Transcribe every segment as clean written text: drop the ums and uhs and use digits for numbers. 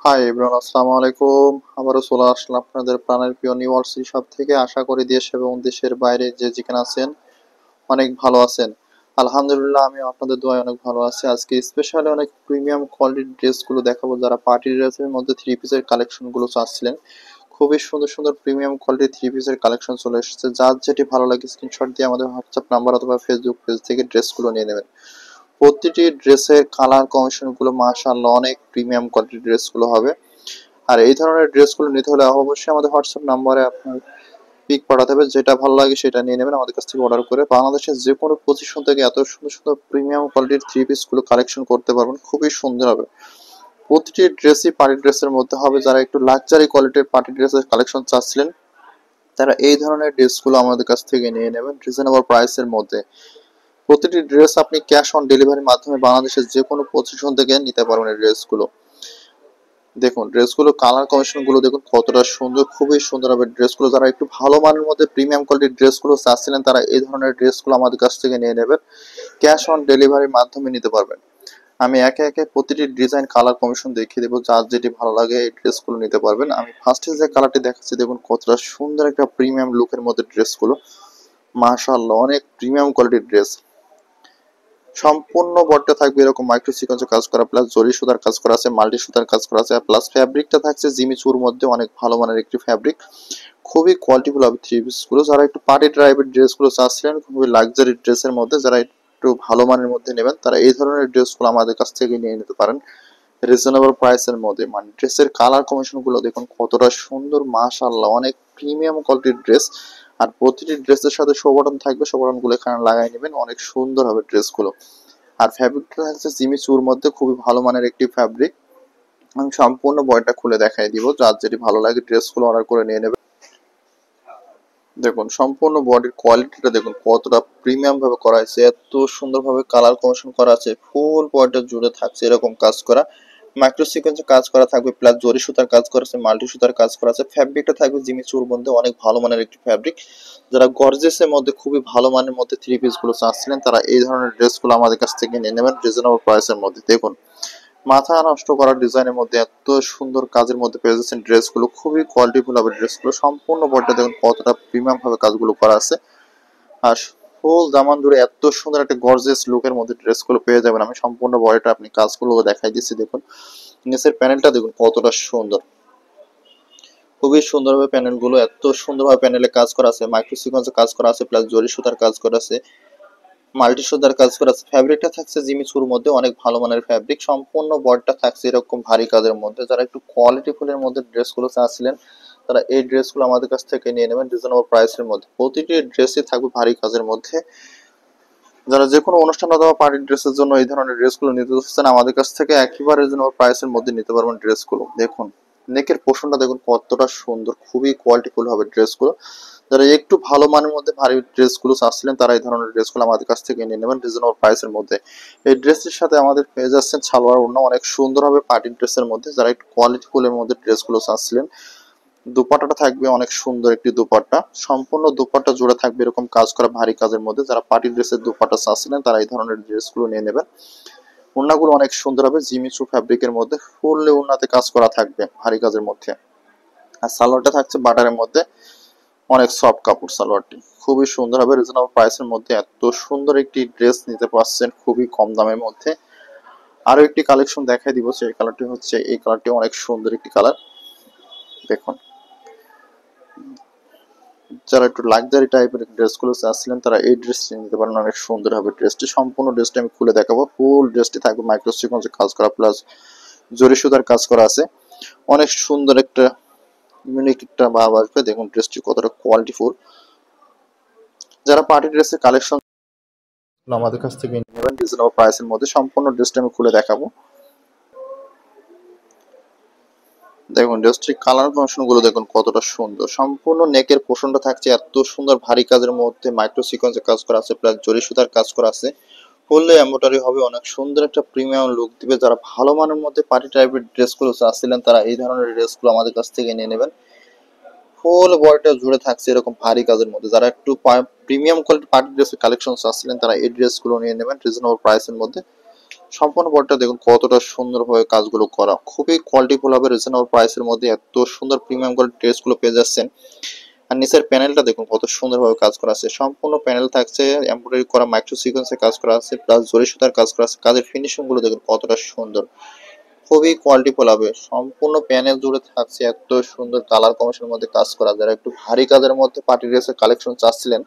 Hi everyone, আসসালামু আলাইকুম। আবারও চলে আসলাম আপনাদের প্রাণের প্রিয় নিউ ওয়ার্ল্ড সিটি শপ থেকে। আশা করি দেশ এবং দেশের বাইরে যে যেখানে আছেন অনেক ভালো আছেন। আলহামদুলিল্লাহ, আমি আপনাদের দোয়ায় অনেক ভালো আছি। আজকে স্পেশালি অনেক প্রিমিয়াম কোয়ালিটির ড্রেসগুলো দেখাবো। যারা পার্টি ড্রেসের মধ্যে থ্রি পিসের কালেকশনগুলো চাচ্ছিলেন, খুবই সুন্দর সুন্দর প্রিমিয়াম কোয়ালিটির থ্রি পিসের কালেকশন চলে এসেছে। যার যেটি ভালো লাগে স্ক্রিনশট দিয়ে আমাদের হোয়াটসঅ্যাপ নাম্বার অথবা ফেসবুক পেজ থেকে ড্রেসগুলো নিয়ে নেবেন। প্রতিটি ড্রেসের কালার কম্বিনেশন গুলো মাশাআল্লাহ অনেক প্রিমিয়াম কোয়ালিটির ড্রেসগুলো হবে। আর এই ধরনের ড্রেসগুলো নিতে হলে অবশ্যই আমাদের হোয়াটসঅ্যাপ নাম্বারে আপনার পিক পাঠাতে হবে। যেটা ভালো লাগে সেটা নিয়ে নেবেন আমাদের কাছ থেকে অর্ডার করে। বাংলাদেশের যে কোনো পজিশন থেকে এত সুন্দর সুন্দর প্রিমিয়াম কোয়ালিটির থ্রি পিসগুলো কালেকশন করতে পারবেন, খুবই সুন্দর হবে। প্রতিটি ড্রেসই পার্টি ড্রেসের মধ্যে হবে। যারা একটু লাক্সারি কোয়ালিটির পার্টি ড্রেসের কালেকশন চাচ্ছিলেন, তারা এই ধরনের ড্রেসগুলো আমাদের কাছ থেকে নিয়ে নেবেন রিজনেবল প্রাইসের মধ্যে। প্রতিটি ড্রেস আপনি ক্যাশ অন ডেলিভারির মাধ্যমে বাংলাদেশের যে কোনো পজিশন থেকে নিতে পারবেন। এই ড্রেসগুলো দেখুন, ড্রেসগুলো কালার কম্বিনেশন গুলো দেখুন কতটা সুন্দর, খুবই সুন্দর হবে ড্রেসগুলো। যারা একটু ভালো মানের মধ্যে প্রিমিয়াম কোয়ালিটির ড্রেসগুলো চাচ্ছিলেন, তারা এই ধরনের ড্রেসগুলো আমাদের কাছ থেকে নিয়ে নেবেন। ক্যাশ অন ডেলিভারির মাধ্যমে নিতে পারবেন। আমি একে একে প্রতিটি ডিজাইন কালার কম্বিনেশন দেখিয়ে দেবো। যার যেটি ভালো লাগে এই ড্রেসগুলো নিতে পারবেন। আমি ফার্স্টে যে কালারটি দেখাচ্ছি দেখুন কতটা সুন্দর একটা প্রিমিয়াম লুকের মধ্যে ড্রেসগুলো। মাশাআল্লাহ, অনেক প্রিমিয়াম কোয়ালিটির ড্রেস। সম্পূর্ণ বডিটা থাকবে এরকম মাইক্রো সিকোয়েন্সে কাজ করা, প্লাস জরি সুতার কাজ করা আছে, মাল্টি সুতার কাজ করা আছে, প্লাস ফ্যাব্রিকটা থাকছে জিমিচুর মধ্যে অনেক ভালো মানের একটি ফ্যাব্রিক। খুবই কোয়ালিটিফুল হবে থ্রি পিস গুলো। যারা একটু পার্টি টাইপের ড্রেসগুলো চাচ্ছিলেন, খুবই লাক্সারি ড্রেসের মধ্যে, যারা একটু ভালো মানের মধ্যে নেবেন, তারা এই ধরনের ড্রেসগুলো আমাদের কাছ থেকে নিয়ে নিতে পারেন রিজনেবল প্রাইসের মধ্যে। মানে ড্রেসের কালার কম্বিনেশন গুলো দেখুন কতটা সুন্দর, মাশাআল্লাহ অনেক প্রিমিয়াম কোয়ালিটির ড্রেস। আর প্রতিটি ড্রেসের সাথে শো বাটন থাকবে, শো বাটন গুলো এখানে লাগাই নেবেন, অনেক সুন্দর হবে ড্রেসগুলো। আর ফ্যাব্রিকটা থাকছে জিমি চুর মধ্যে, খুবই ভালো মানের একটি ফ্যাব্রিক। আমি সম্পূর্ণ বডিটা খুলে দেখাই দিব। যার যেটি ভালো লাগে ড্রেসগুলো অর্ডার করে নিয়ে নেবে। দেখুন সম্পূর্ণ বডির কোয়ালিটিটা দেখুন কতটা প্রিমিয়াম ভাবে করা হয়েছে, এত সুন্দর ভাবে কালার কম্বিনেশন করা আছে। ফুল বডিটা জুড়ে থাকছে এরকম কাজ করা, মাইক্রো সিকোয়েন্সে কাজ করা থাকবে, প্লাস জরি সুতার কাজ করা আছে, মাল্টি সুতার কাজ করা আছে। ফ্যাব্রিকটা থাকবে জিমি চুর মধ্যে, অনেক ভালো মানের একটি ফ্যাব্রিক। যারা গর্জেসের মধ্যে খুবই ভালো মানের মধ্যে থ্রি পিস গুলো চাচ্ছিলেন, তারা এই ধরনের ড্রেসগুলো আমাদের কাছ থেকে নিয়ে নেবেন রিজনেবল প্রাইসের মধ্যে। দেখুন মাথা নষ্ট করা ডিজাইনের মধ্যে এত সুন্দর কাজের মধ্যে পেয়ে যাচ্ছেন ড্রেসগুলো। খুবই কোয়ালিটিফুল হবে ড্রেসগুলো। সম্পূর্ণ বডিটা দেখুন কতটা প্রিমিয়াম ভাবে কাজগুলো করা আছে। আর ফুল দামান জুড়ে এত সুন্দর একটা গর্জিয়াস লুকের মধ্যে ড্রেসগুলো পেয়ে যাবেন। আমি সম্পূর্ণ বডিটা আপনি কাজগুলো দেখাই দিচ্ছি। দেখুন নিচের প্যানেলটা দেখুন কতটা সুন্দর, খুবই সুন্দরভাবে প্যানেলগুলো, এত সুন্দরভাবে প্যানেলে কাজ করা আছে, মাইক্রো সিকোয়েন্সে কাজ করা আছে, প্লাস জরি সুতার কাজ করা আছে, মাল্টি সুতার কাজ করা আছে। ফ্যাব্রিকটা থাকছে জিমিচুর মধ্যে, অনেক ভালো মানের ফ্যাব্রিক। সম্পূর্ণ বডিটা থাকছে এরকম ভারী কাজের মধ্যে। যারা একটু কোয়ালিটি ফুলের মধ্যে ড্রেসগুলো চাচ্ছিলেন, তারা এই ড্রেসগুলো আমাদের কাছ থেকে নিয়ে নেবেন রিজনেবল প্রাইসের মধ্যে। প্রতিটি ড্রেসই থাকবে ভারী কাজের মধ্যে। যারা যে কোনো অনুষ্ঠান অথবা পার্টি ড্রেসের জন্য এই ধরনের ড্রেসগুলো নিতে চাচ্ছেন, আমাদের কাছ থেকে একেবারে রিজনেবল প্রাইসের মধ্যে নিতে পারবেন ড্রেসগুলো। দেখুন নেকের পোর্শনটা দেখুন কতটা সুন্দর, খুবই কোয়ালিটিফুল হবে ড্রেসগুলো। যারা একটু ভালো মানের মধ্যে ভারী ড্রেসগুলো চাচ্ছিলেন, তারা এই ধরনের ড্রেসগুলো আমাদের কাছ থেকে নিয়ে নেবেন রিজনেবল প্রাইসের মধ্যে। এই ড্রেসটির সাথে আমাদের পেয়ে যাচ্ছেন সালোয়ার ওড়না, অনেক সুন্দর হবে পার্টি ড্রেসের মধ্যে। যারা একটু কোয়ালিটিফুলের মধ্যে ড্রেসগুলো চাচ্ছিলেন, দুপাট্টাটা থাকবে অনেক সুন্দর একটি দুপাট্টা। সম্পূর্ণ দুপাট্টা জুড়ে থাকবে এরকম কাজ করা ভারী কাজের মধ্যে। যারা পার্টি ড্রেসের দুপাট্টা চাচ্ছিলেন, তারা এই ধরনের ড্রেসগুলো নিয়ে নেবেন। ওড়নাগুলো অনেক সুন্দর হবে জিমিচু ফ্যাব্রিকের মধ্যে, ফুললি ওড়নাতে কাজ করা থাকবে ভারী কাজের মধ্যে। আর সালোয়ারটা থাকছে বাটারের মধ্যে, অনেক সফট কাপড় সালোয়ারটি, খুবই সুন্দর হবে রিজনেবল প্রাইসের মধ্যে। এত সুন্দর একটি ড্রেস নিতে পারছেন খুবই কম দামের মধ্যে। আরো একটি কালেকশন দেখাই দিব, সেই কালারটি হচ্ছে এই কালারটি, অনেক সুন্দর একটি কালার। দেখুন যারা একটু লাক্সারি টাইপের ড্রেসগুলো চাচ্ছিলেন, তারা এই ড্রেসটি নিতে পারেন, অনেক সুন্দর হবে ড্রেসটি। সম্পূর্ণ ড্রেসটি আমি খুলে দেখাবো। ফুল ড্রেসটি থাকবে মাইক্রো সিকোয়েন্সে কাজ করা, প্লাস জরি সুতার কাজ করা আছে। অনেক সুন্দর একটা ইউনিক একটা ভাব আসবে। দেখুন ড্রেসটি কতটা কোয়ালিটিফুল। যারা পার্টি ড্রেসের কালেকশন আমাদের কাছ থেকে নেবেন রিজনেবল প্রাইসের মধ্যে, সম্পূর্ণ ড্রেসটা আমি খুলে দেখাবো। দেখুন ড্রেসটির কালার কম্বিনেশন গুলো দেখুন কতটা সুন্দর। সম্পূর্ণ নেকের পোর্শনটা থাকছে এত সুন্দর ভারী কাজের মধ্যে, মাইক্রো সিকোয়েন্সে কাজ করা আছে, প্লাস জরি সুতার কাজ করা আছে। ফুললি এমব্রয়ডারি হবে, অনেক সুন্দর একটা প্রিমিয়াম লুক দিবে। যারা ভালো মানের মধ্যে পার্টি টাইপের ড্রেসগুলো চাচ্ছিলেন, তারা এই ধরনের ড্রেসগুলো আমাদের কাছ থেকে নিয়ে নেবেন। ফুল বডিটা জুড়ে থাকছে এরকম ভারী কাজের মধ্যে। যারা একটু প্রিমিয়াম কোয়ালিটি পার্টি ড্রেসের কালেকশন চাচ্ছিলেন, তারা এই ড্রেসগুলো নিয়ে নেবেন রিজনেবল প্রাইসের মধ্যে। সম্পূর্ণ বডিটা দেখুন কতটা সুন্দরভাবে কাজগুলো করা, খুবই কোয়ালিটিফুল হবে, রিজনেবল প্রাইসের মধ্যে এত সুন্দর প্রিমিয়াম কোয়ালিটির ড্রেসগুলো পেয়ে যাচ্ছেন। আর নিচের প্যানেলটা দেখুন কত সুন্দরভাবে কাজ করা আছে, সম্পূর্ণ প্যানেল থাকছে এমব্রয়ডারি করা, মাইক্রো সিকোয়েন্সে কাজ করা আছে, প্লাস জরি সুতার কাজ করা আছে। কাজের ফিনিশিং গুলো দেখুন কতটা সুন্দর, খুবই কোয়ালিটিফুল হবে। সম্পূর্ণ প্যানেল জুড়ে থাকছে এত সুন্দর কালার কম্বিনেশনের মধ্যে কাজ করা। যারা একটু ভারী কাজের মধ্যে পার্টি ড্রেসের কালেকশন চাচ্ছিলেন,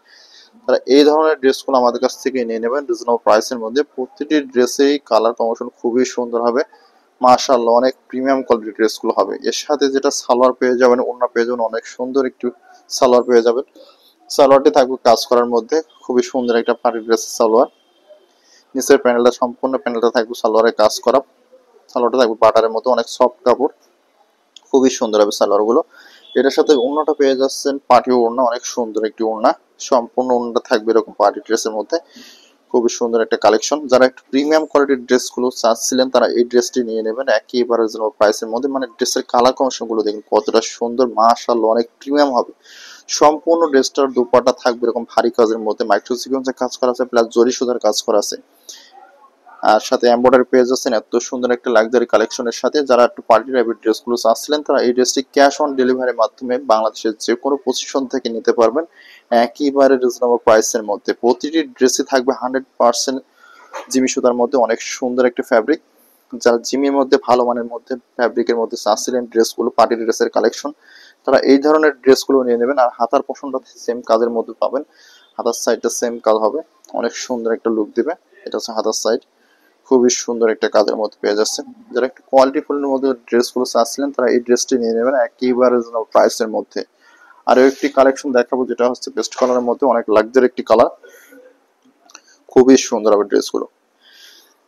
তারা এই ধরনের ড্রেসগুলো আমাদের কাছ থেকে নিয়ে নেবেন রিজনেবল প্রাইসের মধ্যে। প্রতিটি ড্রেসেই কালার কম্বিনেশন খুবই সুন্দর হবে, মাশাআল্লাহ অনেক প্রিমিয়াম কোয়ালিটির ড্রেসগুলো হবে। এর সাথে যেটা সালোয়ার পেয়ে যাবেন, ওড়না পেয়ে যাবেন, অনেক সুন্দর একটি সালোয়ার পেয়ে যাবেন। সালোয়ারটি থাকবে কাজ করার মধ্যে, খুবই সুন্দর একটা পার্টি ড্রেসের সালোয়ার। নিচের প্যানেলটা, সম্পূর্ণ প্যানেলটা থাকবে সালোয়ারে কাজ করা। সালোয়ারটা থাকবে বাটারের মতো, অনেক সফট কাপড়, খুবই সুন্দর হবে সালোয়ার গুলো। এটার সাথে ওড়নাটা পেয়ে যাচ্ছেন পার্টি ওড়না, অনেক সুন্দর একটি ওড়না। সম্পূর্ণ ওড়নাটা থাকবে এরকম পার্টি ড্রেসের মধ্যে, খুবই সুন্দর একটা কালেকশন। যারা একটু প্রিমিয়াম কোয়ালিটির ড্রেসগুলো চাচ্ছিলেন, তারা এই ড্রেসটি নিয়ে নেবেন একেবারে রিজনেবল প্রাইসের মধ্যে। মানে ড্রেসের কালার কম্বিনেশন গুলো দেখুন কতটা সুন্দর, মাশাআল্লাহ অনেক প্রিমিয়াম হবে। সম্পূর্ণ ড্রেসটার দুপাট্টা থাকবে এরকম ভারী কাজের মধ্যে, মাইক্রো সিকোয়েন্সের কাজ করা আছে, প্লাস জরি সুতার কাজ করা আছে। আর সাথে এমব্রয়ডারি পেয়ে যাচ্ছেন এত সুন্দর একটা লাক্সারি কালেকশনের সাথে। যারা একটু পার্টি টাইপের ড্রেসগুলো চাচ্ছিলেন, তারা এই ড্রেসটি ক্যাশ অন ডেলিভারির মাধ্যমে বাংলাদেশের যে কোনো পজিশন থেকে নিতে পারবেন একেবারে রিজনেবল প্রাইসের মধ্যে। প্রতিটি ড্রেসই থাকবে 100% জিমি সুতার মধ্যে, অনেক সুন্দর একটা ফ্যাব্রিক। যারা জিমির মধ্যে ভালো মানের মধ্যে ফ্যাব্রিকের মধ্যে চাচ্ছিলেন ড্রেসগুলো, পার্টি ড্রেসের কালেকশন, তারা এই ধরনের ড্রেসগুলো নিয়ে নেবেন। আর হাতার পোষণটা সেম কাজের মধ্যে পাবেন, হাতার সাইডটা সেম কাজ হবে, অনেক সুন্দর একটা লুক দিবে। এটা হচ্ছে হাতার সাইড, খুবই সুন্দর একটা কাজের মধ্যে পেয়ে যাচ্ছেন। যারা একটু কোয়ালিটি ফুলের মধ্যে ড্রেসগুলো চাচ্ছিলেন, তারা এই ড্রেসটি নিয়ে নেবেন একেবারে রিজনেবল প্রাইসের মধ্যে। আরও একটি কালেকশন দেখাবো, যেটা হচ্ছে পেস্ট কালারের মধ্যে, অনেক লাক্সারি একটি কালার, খুবই সুন্দর হবে ড্রেসগুলো।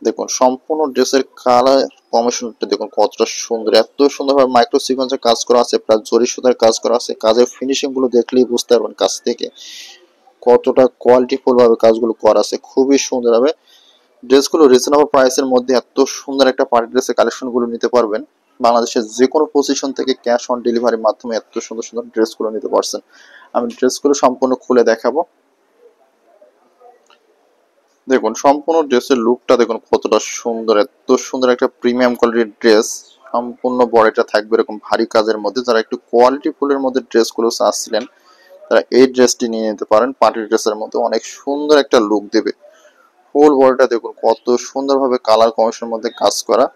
দেখুন সম্পূর্ণ ড্রেসের কালার কম্বিনেশনটা দেখুন কতটা সুন্দর, এত সুন্দরভাবে মাইক্রো সিকোয়েন্সের কাজ করা আছে, প্লাস জরি সুতার কাজ করা আছে। কাজের ফিনিশিং গুলো দেখলেই বুঝতে পারবেন কাছ থেকে কতটা কোয়ালিটিফুল ভাবে কাজগুলো করা আছে, খুবই সুন্দর হবে। ড্রেসগুলো রিজনেবল প্রাইসের মধ্যে এত সুন্দর একটা পার্টি ড্রেসের কালেকশন গুলো নিতে পারবেন বাংলাদেশের যে কোনো পজিশন থেকে ক্যাশ অন ডেলিভারির মাধ্যমে। এত সুন্দর সুন্দর ড্রেসগুলো নিতে পারছেন। আমি ড্রেসগুলো সম্পূর্ণ খুলে দেখাবো। দেখুন সম্পূর্ণ ড্রেসের লুকটা দেখুন কতটা সুন্দর, এত সুন্দর একটা প্রিমিয়াম কোয়ালিটির ড্রেস। সম্পূর্ণ বডিটা থাকবে এরকম ভারী কাজের মধ্যে। যারা একটু কোয়ালিটি ফুলের মধ্যে ড্রেসগুলো চাচ্ছিলেন, তারা এই ড্রেসটি নিয়ে নিতে পারেন। পার্টি ড্রেসের মধ্যে অনেক সুন্দর একটা লুক দেবে। ফুল বডিটা দেখুন কত সুন্দরভাবে কালার কম্বিনেশনের মধ্যে কাজ করা।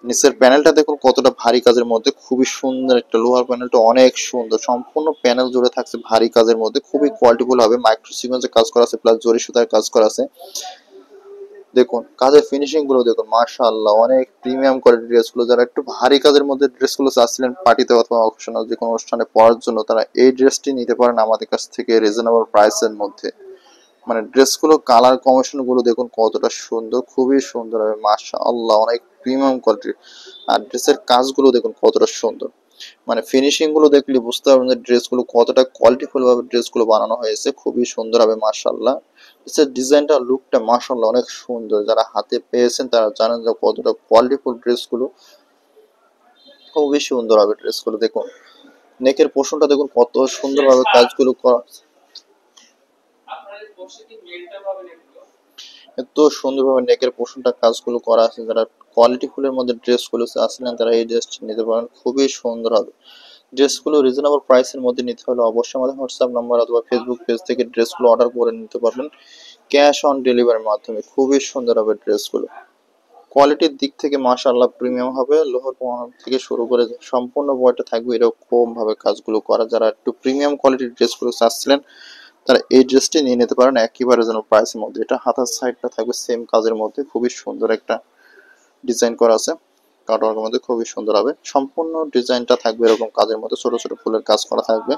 নিচের প্যানেলটা দেখুন কতটা ভারী কাজের মধ্যে, খুবই সুন্দর একটা লোহার প্যানেলটা, অনেক সুন্দর। সম্পূর্ণ প্যানেল জুড়ে থাকছে ভারী কাজের মধ্যে, খুবই কোয়ালিটিফুল হবে। মাইক্রো সিকোয়েন্সের কাজ করা আছে, প্লাস জরি সুতার কাজ করা আছে। দেখুন কাজের ফিনিশিং গুলো দেখুন, মাশাআল্লাহ অনেক প্রিমিয়াম কোয়ালিটির ড্রেসগুলো। যারা একটু ভারী কাজের মধ্যে ড্রেসগুলো চাচ্ছিলেন পার্টিতে অথবা অকেশনাল যে কোনো অনুষ্ঠানে পরার জন্য, তারা এই ড্রেসটি নিতে পারেন আমাদের কাছ থেকে রিজনেবল প্রাইসের মধ্যে। মানে ড্রেসগুলো কালার কম্বিনেশন গুলো দেখুন কতটা সুন্দর, খুবই সুন্দর হবে, মাশাআল্লাহ অনেক প্রিমিয়াম কোয়ালিটির। আর ড্রেসের কাজগুলো দেখুন কতটা সুন্দর, মানে ফিনিশিং গুলো দেখলে বুঝতে পারবেন যে ড্রেসগুলো কতটা কোয়ালিটিফুল ভাবে ড্রেসগুলো বানানো হয়েছে, খুবই সুন্দর হবে মাশাআল্লাহ। ড্রেসের ডিজাইনটা, লুকটা মাশাআল্লাহ অনেক সুন্দর। যারা হাতে পেয়েছেন তারা জানেন যে কতটা কোয়ালিটিফুল ড্রেসগুলো, খুবই সুন্দর হবে ড্রেসগুলো। দেখুন নেকের পোর্শনটা দেখুন কত সুন্দরভাবে কাজগুলো করা, এত সুন্দরভাবে নেকের পোর্শনটা কাজগুলো করা আছে। যারা কোয়ালিটি ফুলের মধ্যে ড্রেসগুলো আসলেন, তারা এই ড্রেসটি নিতে পারেন, খুবই সুন্দর হবে। ড্রেসগুলো রিজনেবল প্রাইসের মধ্যে নিতে হলে অবশ্যই আমাদের হোয়াটসঅ্যাপ নাম্বার অথবা ফেসবুক পেজ থেকে ড্রেসগুলো অর্ডার করে নিতে পারবেন ক্যাশ অন ডেলিভারির মাধ্যমে। খুবই সুন্দর হবে ড্রেসগুলো, কোয়ালিটির দিক থেকে মাশাআল্লাহ প্রিমিয়াম হবে। লোহার পোড়ানো থেকে শুরু করে সম্পূর্ণ বয়টা থাকবে এরকম ভাবে কাজগুলো করা। যারা একটু প্রিমিয়াম কোয়ালিটির ড্রেসগুলো চাচ্ছিলেন, তারা এই ড্রেসটি নিয়ে নিতে পারেন একেবারে যেন প্রাইসের মধ্যে। এটা হাতার সাইডটা থাকবে সেম কাজের মধ্যে, খুবই সুন্দর একটা ডিজাইন করা আছে কাটওয়ার্কের মধ্যে, খুবই সুন্দর হবে। সম্পূর্ণ ডিজাইনটা থাকবে এরকম কাজের মধ্যে, ছোট ছোট ফুলের কাজ করা থাকবে।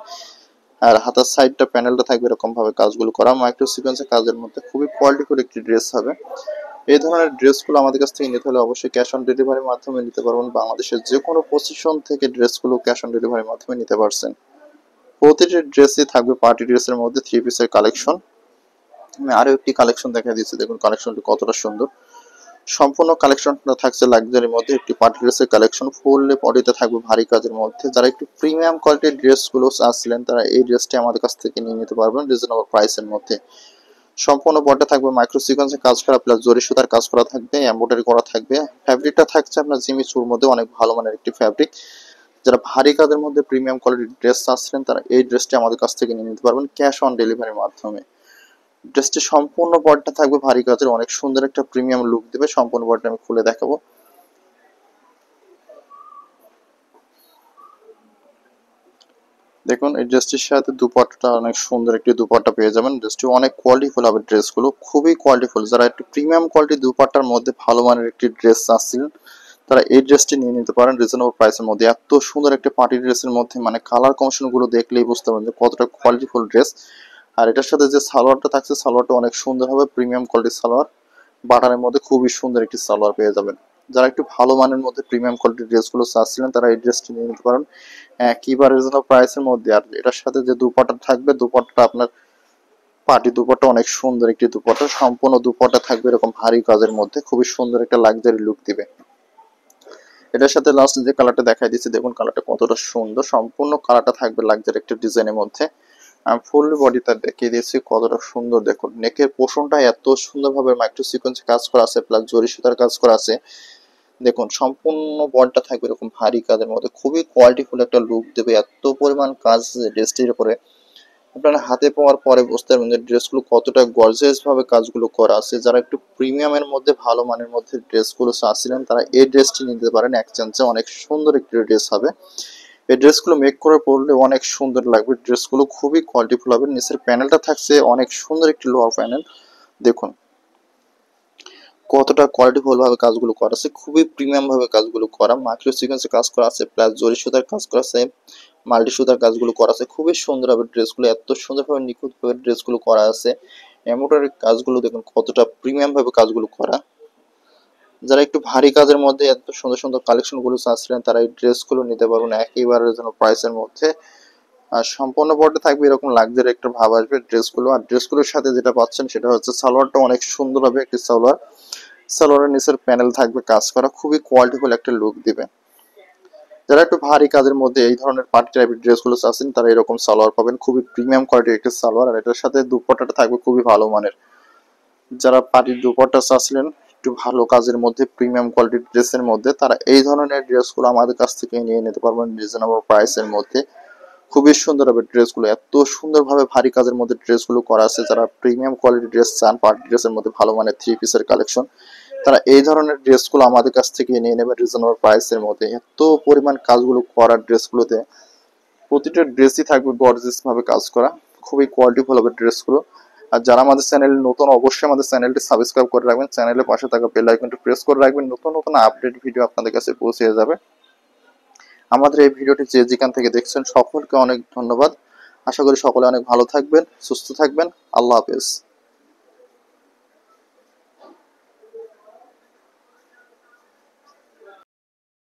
আর হাতার সাইডটা প্যানেলটা থাকবে এরকম ভাবে কাজগুলো করা, মাইক্রো সিকোয়েন্সের কাজের মধ্যে, খুবই কোয়ালিটিফুল একটি ড্রেস হবে। এই ধরনের ড্রেসগুলো আমাদের কাছ থেকে নিতে হলে অবশ্যই ক্যাশ অন ডেলিভারির মাধ্যমে নিতে পারবেন। বাংলাদেশের যে কোনো পজিশন থেকে ড্রেসগুলো ক্যাশ অন ডেলিভারির মাধ্যমে নিতে পারছেন। প্রতিটি ড্রেসই থাকবে পার্টি ড্রেসের মধ্যে থ্রি পিসের কালেকশন। আমি আরো একটি কালেকশন দেখা দিচ্ছি, দেখুন কালেকশনটি কতটা সুন্দর। সম্পূর্ণ কালেকশনটা থাকছে লাক্সারির মধ্যে, একটি পার্টি ড্রেসের কালেকশন, ফুললি বডিতে থাকবে ভারী কাজের মধ্যে। যারা একটু প্রিমিয়াম কোয়ালিটির ড্রেসগুলো চাচ্ছিলেন, তারা এই ড্রেসটি আমাদের কাছ থেকে নিয়ে নিতে পারবেন রিজনেবল প্রাইসের মধ্যে। সম্পূর্ণ বডিটা থাকবে মাইক্রো সিকোয়েন্সে কাজ করা, প্লাস জরি সুতার কাজ করা থাকবে, এমব্রয়ডারি করা থাকবে। ফ্যাব্রিকটা থাকছে আপনার জিমি চুর মধ্যে, অনেক ভালো মানের একটি ফ্যাব্রিক। যারা ভারী কাজের মধ্যে প্রিমিয়াম কোয়ালিটির ড্রেস চাচ্ছিলেন তারা এই ড্রেসটি আমাদের কাছ থেকে নিয়ে নিতে পারবেন ক্যাশ অন ডেলিভারির মাধ্যমে। ড্রেসটি সম্পূর্ণ বডিটা থাকবে ভারী কাজের, অনেক সুন্দর একটা প্রিমিয়াম লুক দেবে। সম্পূর্ণ বডিটা আমি খুলে দেখাবো। দেখুন এই ড্রেসটির সাথে দুপাট্টাটা অনেক সুন্দর একটি দুপাট্টা পেয়ে যাবেন। ড্রেসটি অনেক কোয়ালিটিফুল হবে, ড্রেসগুলো খুবই কোয়ালিটিফুল। যারা একটু প্রিমিয়াম কোয়ালিটির দুপাট্টার মধ্যে ভালো মানের একটি ড্রেস চাচ্ছিলেন তারা এই ড্রেসটি নিয়ে নিতে পারেন রিজনেবল প্রাইসের মধ্যে। এত সুন্দর একটা পার্টি ড্রেসের মধ্যে মানে কালার কম্বিনেশন গুলো দেখলেই বুঝতে পারবেন যে কতটা কোয়ালিটিফুল ড্রেস। আর এটার সাথে যে সালোয়ারটা থাকছে সালোয়ারটা অনেক সুন্দর হবে, প্রিমিয়াম কোয়ালিটির সালোয়ার, বাটারের মধ্যে খুবই সুন্দর একটি সালোয়ার পেয়ে যাবেন। যারা একটু ভালো মানের মধ্যে প্রিমিয়াম কোয়ালিটির ড্রেসগুলো চাচ্ছিলেন তারা এই ড্রেসটি নিয়ে নিতে পারেন একেবারে রিজনেবল প্রাইসের মধ্যে। আর এটার সাথে যে দুপাট্টা থাকবে দুপাট্টা আপনার পার্টি দুপাট্টা অনেক সুন্দর একটি দুপাট্টা, সম্পূর্ণ দুপাট্টা থাকবে এরকম ভারী কাজের মধ্যে, খুবই সুন্দর একটা লাক্সারি লুক দিবে। এটার সাথে লাস্ট যে কালারটা দেখাই দিচ্ছি দেখুন কালারটা কতটা সুন্দর, সম্পূর্ণ কালারটা থাকবে লাক্সারি একটা ডিজাইনের মধ্যে। আমি ফুল বডিটা দেখিয়ে দিয়েছি কতটা সুন্দর। দেখুন নেকের পোর্শনটা এত সুন্দরভাবে মাইক্রো সিকোয়েন্সে কাজ করা আছে, প্লাস জরি সুতার কাজ করা আছে। দেখুন সম্পূর্ণ বডিটা থাকবে এরকম ভারী কাজের মধ্যে, খুবই কোয়ালিটিফুল একটা লুক দেবে। এত পরিমাণ কাজ ড্রেসটির উপরে আপনারা হাতে পাওয়ার পরে বুঝতে পারবেন যে ড্রেসগুলো কতটা গর্জিয়াস ভাবে কাজগুলো করা আছে। যারা একটু প্রিমিয়ামের মধ্যে ভালো মানের মধ্যে ড্রেসগুলো চাচ্ছিলেন তারা এই ড্রেসটি নিতে পারেন এক্সচেঞ্জে, অনেক সুন্দর একটি ড্রেস হবে। এই ড্রেসগুলো মেক করে পরলে অনেক সুন্দর লাগবে, ড্রেসগুলো খুবই কোয়ালিটিফুল হবে। নিচের প্যানেলটা থাকছে অনেক সুন্দর একটি লোয়ার প্যানেল। দেখুন কতটা কোয়ালিটিফুল ভাবে কাজগুলো করা আছে, খুবই প্রিমিয়াম ভাবে কাজগুলো করা, মাইক্রো সিকোয়েন্সে কাজ করা আছে, প্লাস জরি সুতার কাজ করা আছে, মাল্টি সুতার কাজগুলো করা আছে। খুবই সুন্দর হবে ড্রেসগুলো, এত সুন্দরভাবে নিখুঁত ভাবে ড্রেসগুলো করা আছে। এমব্রয়ডারি কাজগুলো দেখুন কতটা প্রিমিয়াম ভাবে কাজগুলো করা। যারা একটু ভারী কাজের মধ্যে এত সুন্দর সুন্দর কালেকশন গুলো চাচ্ছিলেন তারা এই ড্রেসগুলো নিতে পারবেন একেবারে যেন প্রাইসের মধ্যে। আর সম্পূর্ণ বডি থাকবে এরকম লাক্সারি একটা ভাব আসবে ড্রেসগুলো। আর ড্রেসগুলোর সাথে যেটা পাচ্ছেন সেটা হচ্ছে সালোয়ারটা অনেক সুন্দর হবে একটি সালোয়ার, সালোয়ারের নিচের প্যানেল থাকবে কাজ করা, খুবই কোয়ালিটিফুল একটা লুক দিবে। যারা একটু ভারী কাজের মধ্যে এই ধরনের পার্টি টাইপের ড্রেসগুলো চাচ্ছেন তারা এরকম সালোয়ার পাবেন, খুবই প্রিমিয়াম কোয়ালিটির একটা সালোয়ার। আর এটার সাথে দুপাট্টাটা থাকবে খুবই ভালো মানের। যারা পার্টির দুপাট্টা চাচ্ছিলেন একটু ভালো কাজের মধ্যে প্রিমিয়াম কোয়ালিটির ড্রেসের মধ্যে তারা এই ধরনের ড্রেসগুলো আমাদের কাছ থেকে নিয়ে নিতে পারবেন রিজনেবল প্রাইসের মধ্যে। খুবই সুন্দর হবে ড্রেসগুলো, এত সুন্দরভাবে ভারী কাজের মধ্যে ড্রেসগুলো করা আছে। যারা প্রিমিয়াম কোয়ালিটির ড্রেস চান পার্টি ড্রেসের মধ্যে ভালো মানের থ্রি পিসের কালেকশন তারা এই ধরনের ড্রেসগুলো আমাদের কাছ থেকে নিয়ে নেবে রিজনেবল প্রাইসের মধ্যে। এত পরিমাণ কাজগুলো করার ড্রেসগুলোতে প্রতিটা ড্রেসই থাকবে গর্জিয়াস ভাবে কাজ করা, খুবই কোয়ালিটিফুল হবে ড্রেসগুলো। আর যারা আমাদের চ্যানেল নতুন অবশ্যই আমাদের চ্যানেলটি সাবস্ক্রাইব করে রাখবেন, চ্যানেলের পাশে থাকা বেল আইকনটি প্রেস করে রাখবেন, নতুন নতুন আপডেট ভিডিও আপনাদের কাছে পৌঁছে যাবে। আমাদের এই ভিডিওটি যে যেখান থেকে দেখছেন সকলকে অনেক ধন্যবাদ। আশা করি সকলে অনেক ভালো থাকবেন, সুস্থ থাকবেন। আল্লাহ হাফেজ।